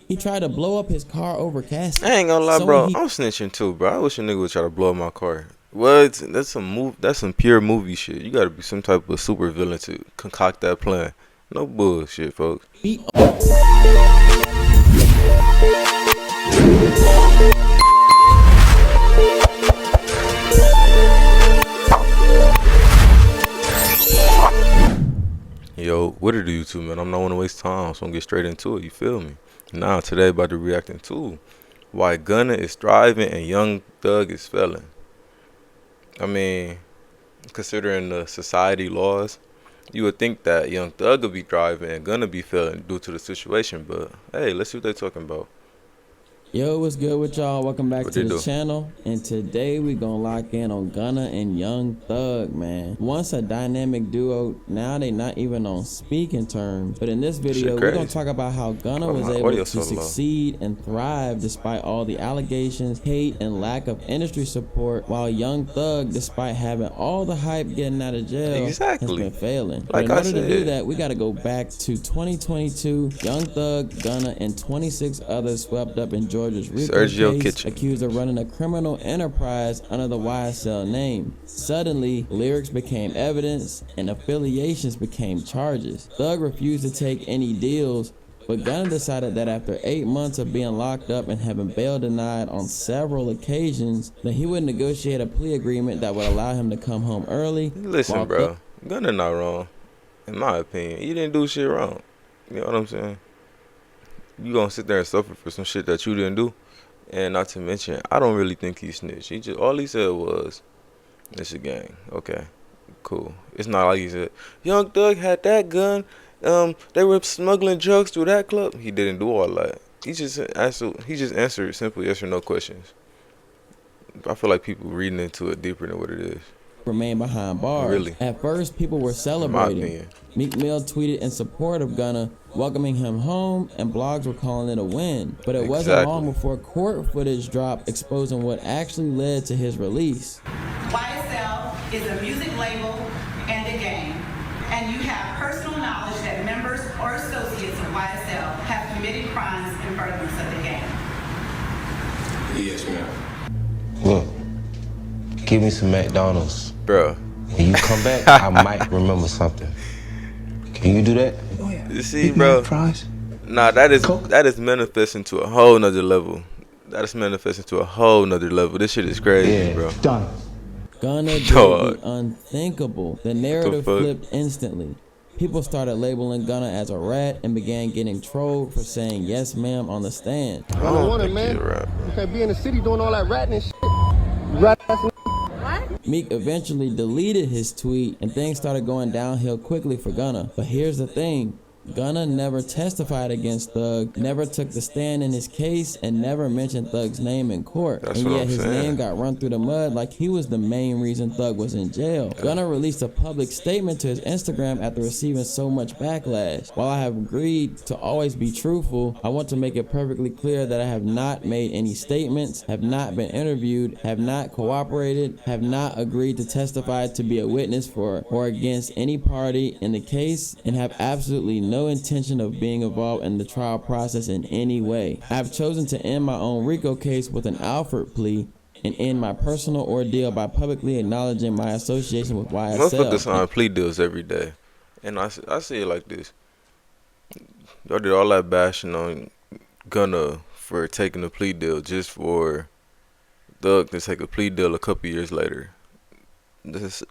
He tried to blow up his car over casket. I ain't gonna lie, bro. I'm snitching too, bro. I wish a nigga would try to blow up my car. What? That's some pure movie shit. You gotta be some type of super villain to concoct that plan. No bullshit, folks. Yo, what it do, YouTube, man? I'm not want to waste time, so I'm gonna get straight into it. You feel me? Now, today, about to reacting to why Gunna is thriving and Young Thug is failing. I mean, considering the society laws, you would think that Young Thug would be thriving and Gunna be failing due to the situation. But hey, let's see what they talking about. Yo, what's good with y'all? Welcome back to the channel. And today we gonna lock in on Gunna and Young Thug, man. Once a dynamic duo, now they not even on speaking terms. But in this video, we're gonna talk about how Gunna was able to succeed and thrive despite all the allegations, hate, and lack of industry support, while Young Thug, despite having all the hype getting out of jail, has been failing. But in order to do that, we gotta go back to 2022. Young Thug, Gunna, and 26 others swept up in Georgia's RICO case, accused of running a criminal enterprise under the YSL name. Suddenly, lyrics became evidence and affiliations became charges. Thug refused to take any deals, but Gunna decided that after 8 months of being locked up and having bail denied on several occasions, that he would negotiate a plea agreement that would allow him to come home early. Listen, bro, Gunna not wrong, in my opinion. He didn't do shit wrong. You know what I'm saying? You gonna sit there and suffer for some shit that you didn't do? And not to mention, I don't really think he snitched. He just, all he said was, it's a gang. Okay, cool. It's not like he said, Young Thug had that gun. They were smuggling drugs through that club. He didn't do all that. He just answered simple yes or no questions. I feel like people reading into it deeper than what it is. Remain behind bars. Really? At first, people were celebrating. Meek Mill tweeted in support of Gunna, welcoming him home, and blogs were calling it a win. But it wasn't long before court footage dropped exposing what actually led to his release. YSL is a music label and a gang, and you have personal knowledge that members or associates of YSL have committed crimes in furtherance of the gang. Yes, ma'am. Look, give me some McDonald's. Bro. When you come back, I might remember something. Can you do that? Oh, yeah. You see, bro? Nah, that is manifesting to a whole nother level. That is manifesting to a whole nother level. This shit is crazy, bro. Done. Gunna did the unthinkable. The narrative flipped instantly. People started labeling Gunna as a rat and began getting trolled for saying yes ma'am on the stand. I don't want it, man. You can't be in the city doing all that ratting and shit. Meek eventually deleted his tweet and things started going downhill quickly for Gunna. But here's the thing. Gunna never testified against Thug, never took the stand in his case, and never mentioned Thug's name in court. And yet his name got run through the mud like he was the main reason Thug was in jail. Gunna released a public statement to his Instagram after receiving so much backlash. While I have agreed to always be truthful, I want to make it perfectly clear that I have not made any statements, have not been interviewed, have not cooperated, have not agreed to testify to be a witness for or against any party in the case, and have absolutely no intention of being involved in the trial process in any way. I've chosen to end my own RICO case with an Alford plea and end my personal ordeal by publicly acknowledging my association with YSL. Motherfuckers sign plea deals every day. And I see it like this. Y'all did all that bashing on Gunna for taking a plea deal just for Thug to take a plea deal a couple years later.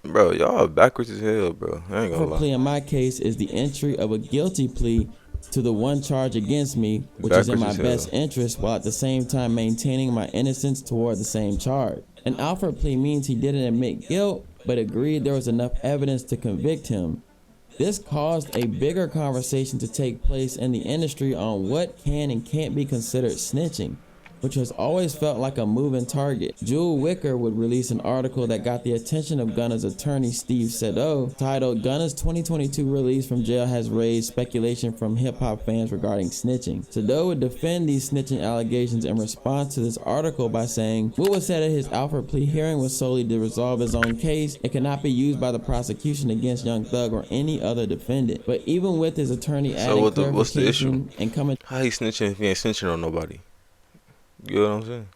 Bro, y'all backwards as hell, bro. I ain't gonna lie. Plea in my case is the entry of a guilty plea to the one charge against me, which is in my best interest, while at the same time maintaining my innocence toward the same charge. An Alford plea means he didn't admit guilt, but agreed there was enough evidence to convict him. This caused a bigger conversation to take place in the industry on what can and can't be considered snitching. which has always felt like a moving target. Jewel Wicker would release an article that got the attention of Gunna's attorney Steve Sado, titled "Gunna's 2022 release from jail has raised speculation from hip-hop fans regarding snitching." Sado would defend these snitching allegations in response to this article by saying, "What was said at his Alford plea hearing was solely to resolve his own case. It cannot be used by the prosecution against Young Thug or any other defendant." But even with his attorney adding what's the issue? clarification and coming How he snitching if he ain't snitching on nobody? You know what I'm saying?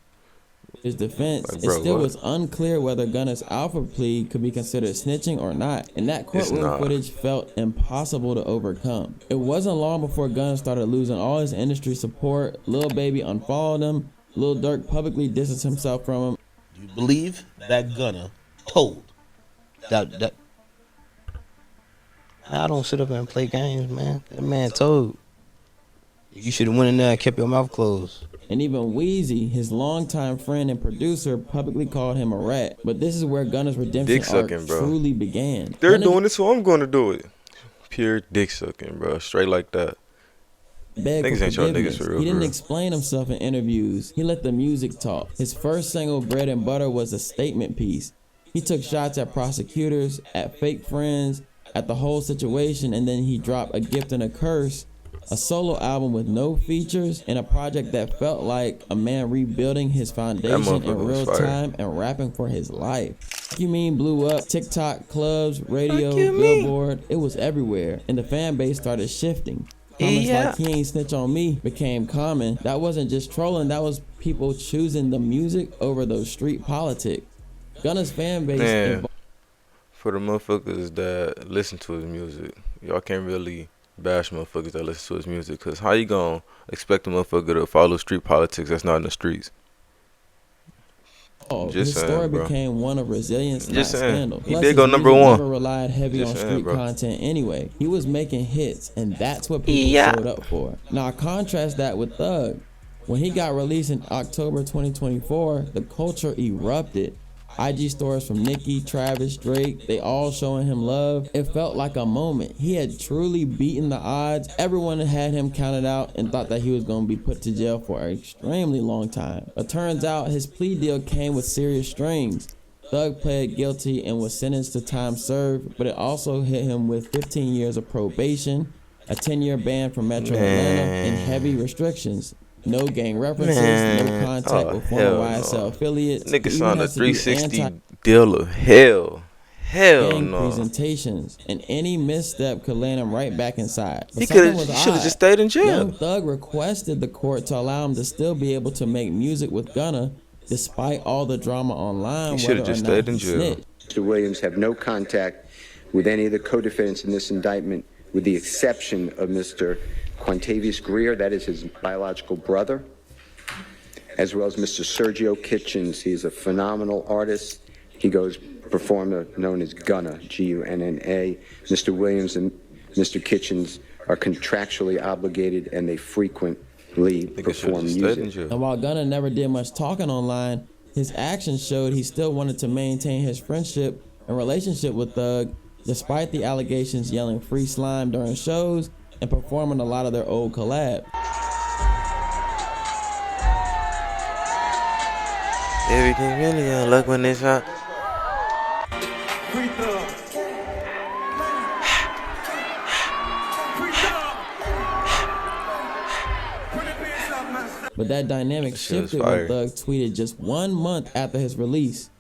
his defense, Like, it bro, still what? was unclear whether Gunna's Alford plea could be considered snitching or not, and that courtroom not. footage felt impossible to overcome. It wasn't long before Gunna started losing all his industry support. Lil Baby unfollowed him. Lil Durk publicly distanced himself from him. You believe that Gunna told that I don't sit up and play games, man. That man told. You should have went in there and kept your mouth closed. And even Weezy, his longtime friend and producer, publicly called him a rat. But this is where Gunna's redemption Dick arc sucking, bro. truly began. They're Gunna doing it, so I'm going to do it. Pure dick sucking, bro. Straight like that. begged Niggas for ain't your forgiveness. niggas for real, He didn't for real. explain himself in interviews. He let the music talk. His first single, Bread and Butter, was a statement piece. He took shots at prosecutors, at fake friends, at the whole situation, and then he dropped A Gift and a Curse, a solo album with no features, and a project that felt like a man rebuilding his foundation motherfucker in was real fire. time and rapping for his life. Fuck You Mean blew up, TikTok, clubs, radio, Fuck You Mean. Billboard, it was everywhere, and the fan base started shifting. Comments like "he ain't snitch on me" became common. That wasn't just trolling, that was people choosing the music over those street politics. Gunna's fan base Man, for the motherfuckers that listen to his music, y'all can't really bash motherfuckers that listen to his music, because how you gonna expect a motherfucker to follow street politics that's not in the streets? His Just saying, story bro. became one of resilience, not Just saying. scandal. He Plus, did his go number music one. never relied heavy Just on saying, street bro. content anyway. He was making hits, and that's what people showed up for. Now contrast that with Thug. When he got released in October 2024, the culture erupted. IG stories from Nicki, Travis, Drake, they all showing him love. It felt like a moment. He had truly beaten the odds. Everyone had him counted out and thought that he was going to be put to jail for an extremely long time. But turns out his plea deal came with serious strings. Thug pled guilty and was sentenced to time served, but it also hit him with 15 years of probation, a 10-year ban from Metro Atlanta, and heavy restrictions. No gang references, no contact with former hell YSL no. affiliates. Nigga He even signed a has to do 360 deal of hell. Hell gang no. presentations, and any misstep could land him right back inside. But He something should was have odd. just stayed in jail. Young Thug requested the court to allow him to still be able to make music with Gunna, despite all the drama online. He should have whether or just not stayed in he jail. snitched. Mr. Williams have no contact with any of the co-defendants in this indictment, with the exception of Mr. Quantavious Greer, that is his biological brother, as well as Mr. Sergio Kitchens. He's a phenomenal artist. He goes performer known as Gunna, G-U-N-N-A. Mr. Williams and Mr. Kitchens are contractually obligated, and they frequently Nigga should have perform just stayed in music. jail. And while Gunna never did much talking online, his actions showed he still wanted to maintain his friendship and relationship with Thug, despite the allegations yelling "free slime" during shows and performing a lot of their old collabs. Everything really on luck when it's hot. But that dynamic shit was shifted when fire. Thug tweeted just 1 month after his release,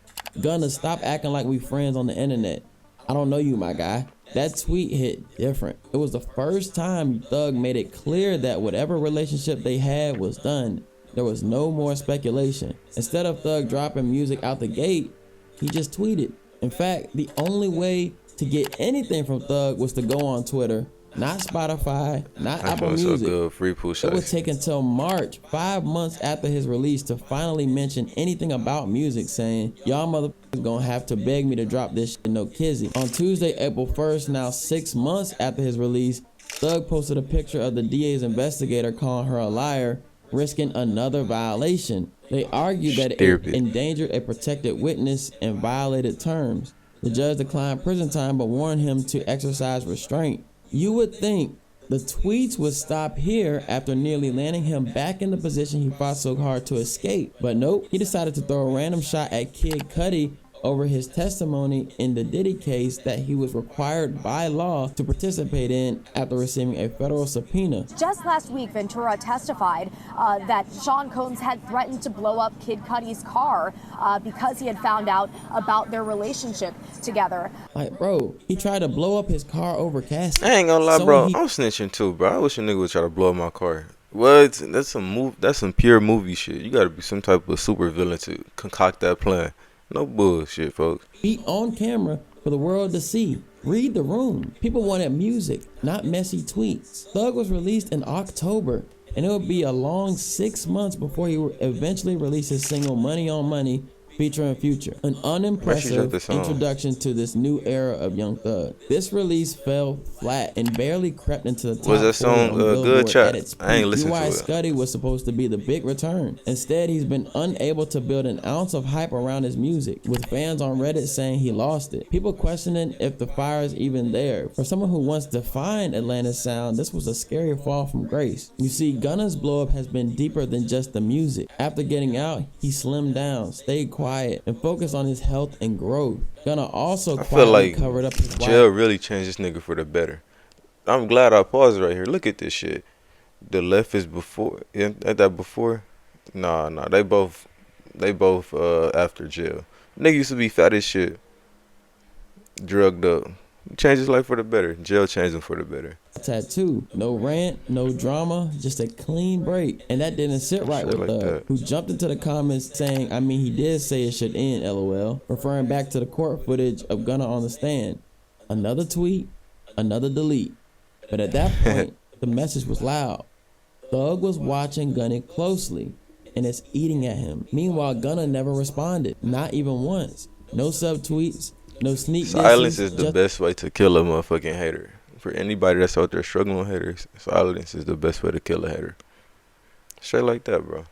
"Gunna, stop acting like we friends on the internet. I don't know you, my guy." That tweet hit different. It was the first time Thug made it clear that whatever relationship they had was done. There was no more speculation. Instead of Thug dropping music out the gate, he just tweeted. In fact, the only way to get anything from Thug was to go on Twitter, not Spotify, not I Apple feel so Music. good. Free push. It would take until March, 5 months after his release, to finally mention anything about music, saying, "Y'all motherfuckers gonna have to beg me to drop this shit, no kizzy." On Tuesday, April 1st, now 6 months after his release, Thug posted a picture of the DA's investigator calling her a liar, risking another violation. They argued that it Stupid. endangered a protected witness and violated terms. The judge declined prison time but warned him to exercise restraint. You would think The tweets would stop here after nearly landing him back in the position he fought so hard to escape. But nope, he decided to throw a random shot at Kid Cudi over his testimony in the Diddy case that he was required by law to participate in after receiving a federal subpoena. Just last week, Ventura testified that Sean Combs had threatened to blow up Kid Cudi's car because he had found out about their relationship together. Like, bro, he tried to blow up his car over Cassie. I ain't gonna lie, bro. I'm snitching too, bro. I wish a nigga would try to blow up my car. What? That's some pure movie shit. You gotta be some type of super villain to concoct that plan. No bullshit, folks. Be on camera for the world to see. Read the room. People wanted music, not messy tweets. Thug was released in October, and it would be a long 6 months before he would eventually release his single Money on Money featuring Future. An unimpressive introduction to this new era of Young Thug. This release fell flat and barely crept into the top. Was that song good, chat? I ain't listened to it. Scuddy was supposed to be the big return. Instead, he's been unable to build an ounce of hype around his music, with fans on Reddit saying he lost it. People questioning if the fire is even there. For someone who once defined Atlanta's sound, this was a scary fall from grace. You see, Gunna's blow up has been deeper than just the music. After getting out, he slimmed down, stayed quiet, and focused on his health and growth. Gunna also quietly covered up his jail really changed this nigga for the better. I'm glad I paused right here. Look at this shit. The left is before. Ain't that before? Nah. They both after jail. Nigga used to be fat as shit, drugged up. Changed his life for the better. Jail changed him for the better. Tattoo. No rant, no drama, just a clean break. And that didn't sit right with Thug, who jumped into the comments saying, I mean, he did say it should end, LOL, referring back to the court footage of Gunna on the stand. Another tweet, another delete. But at that point, the message was loud. Thug was watching Gunna closely, and it's eating at him. Meanwhile, Gunna never responded, not even once. No subtweets, no sneak silence is the best way to kill a motherfucking hater. For anybody that's out there struggling with haters, silence is the best way to kill a hater. Straight like that, bro.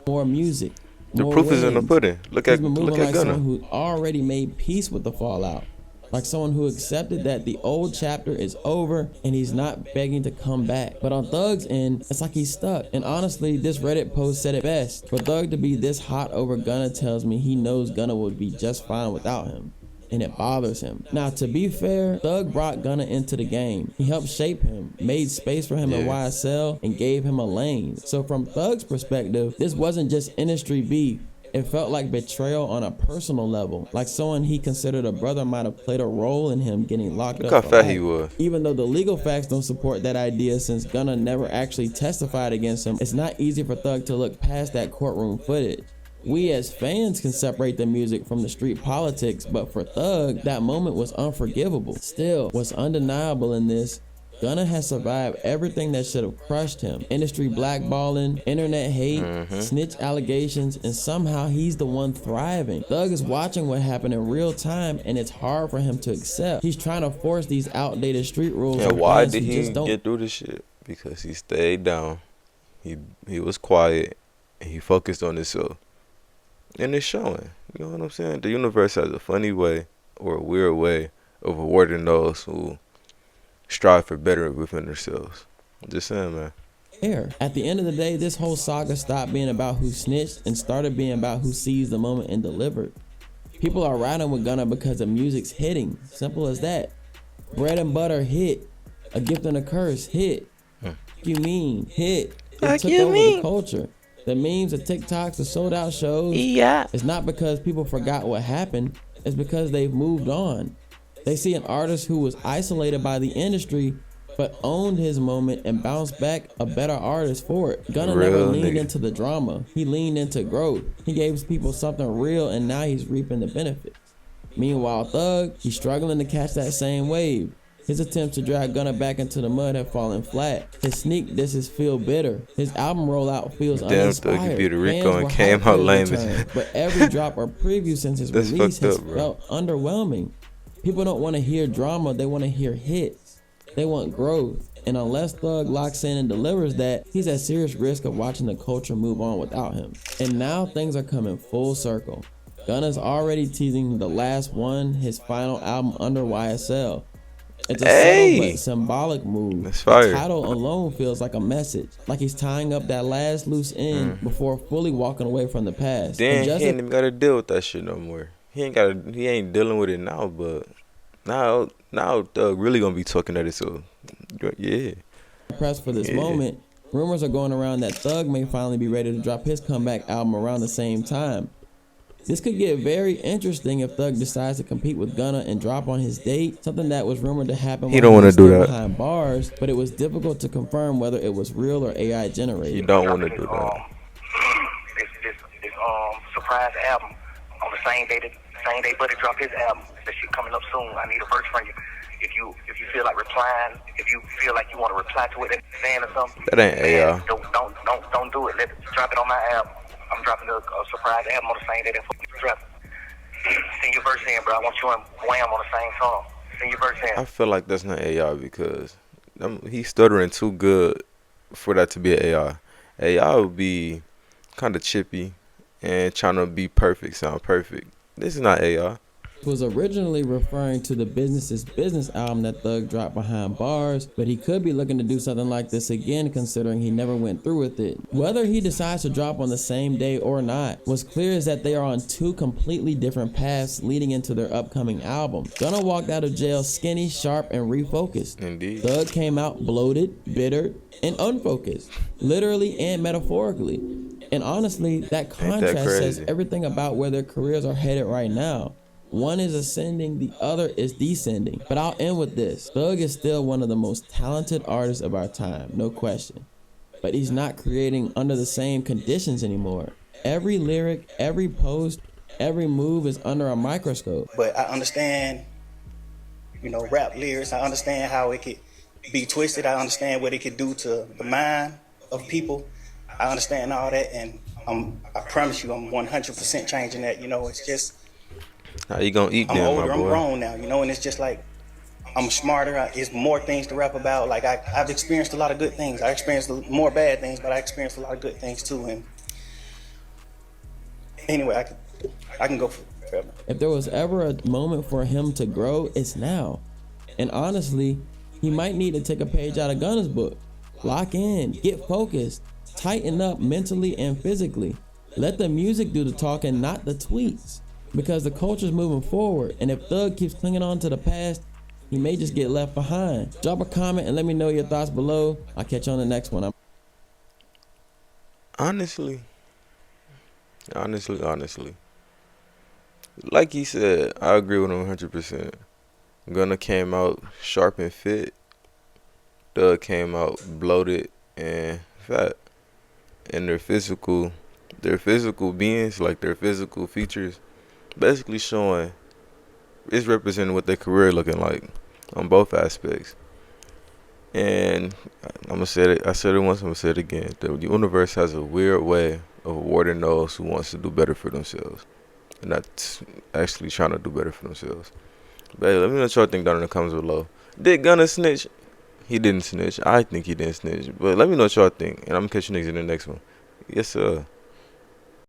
More music. The proof is in the pudding. Look at like Gunna. Someone who already made peace with the fallout. Like someone who accepted that the old chapter is over and he's not begging to come back. But on Thug's end, it's like he's stuck. And honestly, this Reddit post said it best. For Thug to be this hot over Gunna tells me he knows Gunna would be just fine without him. And it bothers him. Now, to be fair, Thug brought Gunna into the game. He helped shape him, made space for him in YSL, and gave him a lane. So from Thug's perspective, this wasn't just industry beef. It felt like betrayal on a personal level, like someone he considered a brother might have played a role in him getting locked up. Look how fat he was. Even though the legal facts don't support that idea, since Gunna never actually testified against him, it's not easy for Thug to look past that courtroom footage. We as fans can separate the music from the street politics, but for Thug, that moment was unforgivable. Still, what's undeniable in this, Gunna has survived everything that should have crushed him. Industry blackballing, internet hate, snitch allegations, and somehow he's the one thriving. Thug is watching what happened in real time, and it's hard for him to accept. He's trying to force these outdated street rules. And why did he get through this shit? Because he stayed down, he was quiet, and he focused on himself. And it's showing. You know what I'm saying? The universe has a funny way or a weird way of rewarding those who strive for better within themselves. I'm just saying, man. At the end of the day, this whole saga stopped being about who snitched and started being about who seized the moment and delivered. People are riding with Gunna because the music's hitting. Simple as that. Bread and Butter hit. A Gift and a Curse hit. You mean hit. It took over the culture. The memes, the TikToks, the sold out shows. Yeah. It's not because people forgot what happened. It's because they've moved on. They see an artist who was isolated by the industry but owned his moment and bounced back a better artist for it. Gunna never leaned into the drama. He leaned into growth. He gave people something real, and now he's reaping the benefits. Meanwhile, Thug, he's struggling to catch that same wave. His attempts to drag Gunna back into the mud have fallen flat. His sneak disses feel bitter. His album rollout feels uninspired. Damn, Thug beat Rico and came out lame. But every drop or preview since his release has felt underwhelming. People don't want to hear drama, they want to hear hits. They want growth. And unless Thug locks in and delivers that, he's at serious risk of watching the culture move on without him. And now things are coming full circle. Gunna's already teasing the last one, his final album under YSL. It's a subtle but symbolic move. That's fire. The title alone feels like a message, like he's tying up that last loose end before fully walking away from the past. Then he ain't even gotta deal with that shit no more. He ain't dealing with it now, but now Thug really gonna be talking at it, so yeah. Pressed for this moment, rumors are going around that Thug may finally be ready to drop his comeback album around the same time. This could get very interesting if Thug decides to compete with Gunna and drop on his date, something that was rumored to happen He don't want to do that behind bars, but it was difficult to confirm whether it was real or AI generated. He don't want to do that. This surprise album on the same day Buddy dropped his album. That shit coming up soon. I need a verse from you. If you feel like replying, if you feel like you want to reply to what they're saying or something, that ain't AI. Don't do it. Drop it on my album. I'm dropping a surprise album on the same day that dropping. Send your verse in, bro. I want you and Wham on the same song. Send your verse in. I feel like that's not AI because he's stuttering too good for that to be an AI. AI would be kind of chippy and trying to be perfect, sound perfect. This is not AI. Was originally referring to the Business Business album that Thug dropped behind bars, but he could be looking to do something like this again considering he never went through with it. Whether he decides to drop on the same day or not, what's clear is that they are on two completely different paths leading into their upcoming album. Gunna walked out of jail skinny, sharp, and refocused. Indeed. Thug came out bloated, bitter, and unfocused, literally and metaphorically. And honestly, that contrast says everything about where their careers are headed right now. One is ascending, the other is descending. But I'll end with this. Thug is still one of the most talented artists of our time, no question. But he's not creating under the same conditions anymore. Every lyric, every post, every move is under a microscope. But I understand, rap lyrics. I understand how it could be twisted. I understand what it could do to the mind of people. I understand all that, and I promise you I'm 100% changing that. It's just... How you gonna eat I'm them, older, my boy? I'm grown now, and it's just like I'm smarter. It's more things to rap about. Like I've experienced a lot of good things. I experienced more bad things, but I experienced a lot of good things too. And anyway, I can go forever. If there was ever a moment for him to grow, it's now. And honestly, he might need to take a page out of Gunna's book. Lock in, get focused, tighten up mentally and physically. Let the music do the talking, not the tweets. Because the culture's moving forward, and if Thug keeps clinging on to the past, he may just get left behind. Drop a comment and let me know your thoughts below. I'll catch you on the next one. Honestly, like he said, I agree with him 100%. Gunna came out sharp and fit. Thug came out bloated and fat. And their physical beings, like their physical features, basically showing, it's representing what their career looking like on both aspects. And I'm gonna say it. I said it once. I'm gonna say it again. The universe has a weird way of awarding those who wants to do better for themselves, and not actually trying to do better for themselves. But hey, let me know what y'all think down in the comments below. Did Gunna snitch? He didn't snitch. I think he didn't snitch. But let me know what y'all think, and I'm gonna catch you niggas in the next one. Yes, sir.